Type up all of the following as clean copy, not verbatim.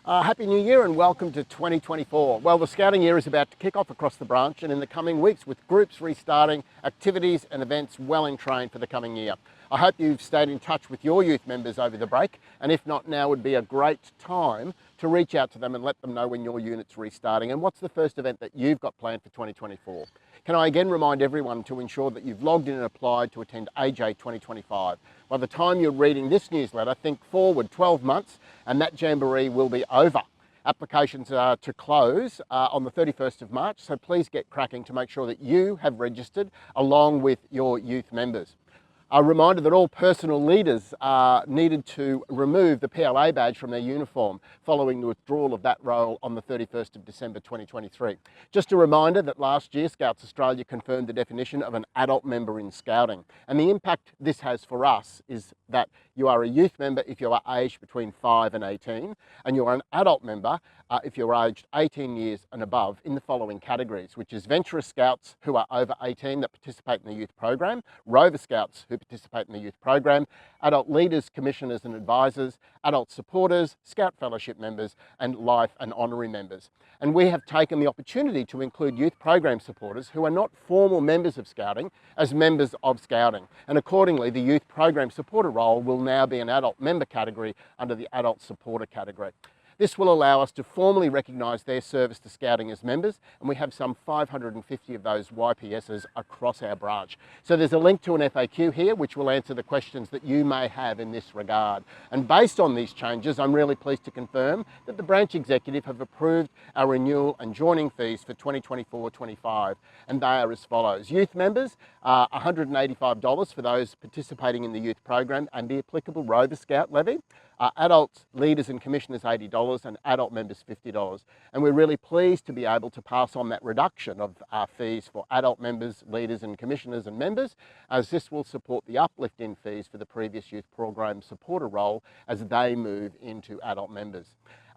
Happy New Year and welcome to 2024. Well, the scouting year is about to kick off across the branch and in the coming weeks with groups restarting, activities and events well in train for the coming year. I hope you've stayed in touch with your youth members over the break, and if not, now would be a great time to reach out to them and let them know when your unit's restarting and what's the first event that you've got planned for 2024. Can I again remind everyone to ensure that you've logged in and applied to attend AJ 2025. By the time you're reading this newsletter, think forward 12 months and that Jamboree will be over. Applications are to close on the 31st of March, so please get cracking to make sure that you have registered along with your youth members. A reminder that all personal leaders are needed to remove the PLA badge from their uniform following the withdrawal of that role on the 31st of December 2023. Just a reminder that last year Scouts Australia confirmed the definition of an adult member in Scouting, and the impact this has for us is that you are a youth member if you are aged between 5 and 18, and you are an adult member if you're aged 18 years and above in the following categories, which is Venturous Scouts who are over 18 that participate in the youth program, Rover Scouts who participate in the youth program, adult leaders, commissioners and advisors, adult supporters, Scout Fellowship members and life and honorary members. And we have taken the opportunity to include youth program supporters who are not formal members of Scouting as members of Scouting. And accordingly, the youth program supporter role will now be an adult member category under the adult supporter category. This will allow us to formally recognise their service to Scouting as members, and we have some 550 of those YPSs across our branch. So there's a link to an FAQ here which will answer the questions that you may have in this regard. And based on these changes, I'm really pleased to confirm that the branch executive have approved our renewal and joining fees for 2024-25, and they are as follows. Youth members are $185 for those participating in the youth program and the applicable Rover Scout levy. Adults, leaders and commissioners $80 and adult members $50. And we're really pleased to be able to pass on that reduction of fees for adult members, leaders and commissioners and members, as this will support the uplift in fees for the previous youth program supporter role as they move into adult members.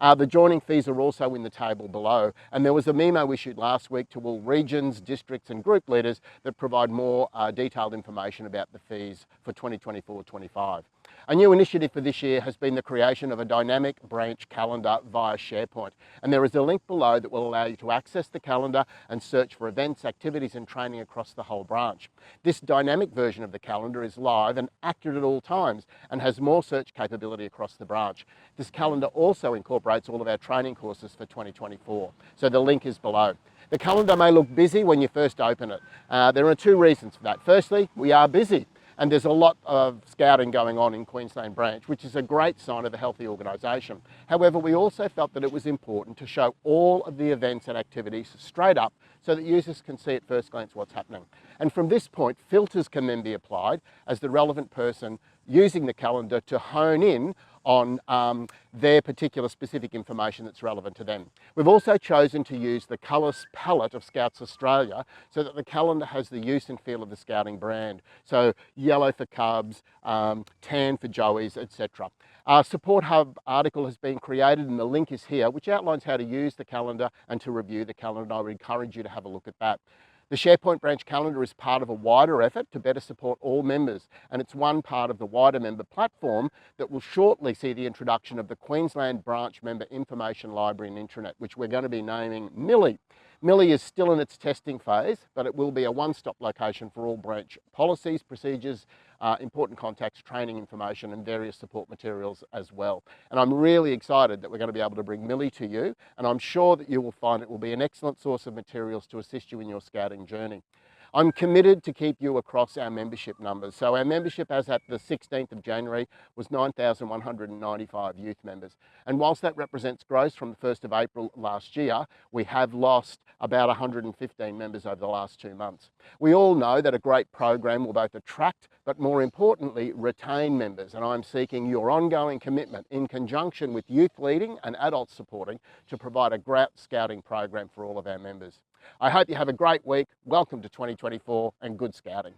The joining fees are also in the table below, and there was a memo issued last week to all regions, districts and group leaders that provide more detailed information about the fees for 2024-25. A new initiative for this year has been the creation of a dynamic branch calendar via SharePoint, and there is a link below that will allow you to access the calendar and search for events, activities and training across the whole branch. This dynamic version of the calendar is live and accurate at all times and has more search capability across the branch. This calendar also incorporates all of our training courses for 2024, so the link is below. The calendar may look busy when you first open it. There are two reasons for that. Firstly, we are busy. And there's a lot of scouting going on in Queensland Branch, which is a great sign of a healthy organisation. However, we also felt that it was important to show all of the events and activities straight up so that users can see at first glance what's happening. And from this point, filters can then be applied as the relevant person using the calendar to hone in on their particular specific information that's relevant to them. We've also chosen to use the colours palette of Scouts Australia so that the calendar has the use and feel of the Scouting brand. So yellow for Cubs, tan for Joeys, etc. Our Support Hub article has been created and the link is here, which outlines how to use the calendar and to review the calendar. I would encourage you to have a look at that. The SharePoint branch calendar is part of a wider effort to better support all members, and it's one part of the wider member platform that will shortly see the introduction of the Queensland Branch Member Information Library and Intranet, which we're going to be naming Millie. Millie is still in its testing phase, but it will be a one-stop location for all branch policies, procedures, important contacts, training information and various support materials as well. And I'm really excited that we're going to be able to bring Millie to you, and I'm sure that you will find it will be an excellent source of materials to assist you in your scouting journey. I'm committed to keep you across our membership numbers. So our membership as at the 16th of January was 9,195 youth members. And whilst that represents growth from the 1st of April last year, we have lost about 115 members over the last 2 months. We all know that a great program will both attract, but more importantly, retain members. And I'm seeking your ongoing commitment in conjunction with youth leading and adult supporting to provide a great scouting program for all of our members. I hope you have a great week. Welcome to 2024 and good scouting.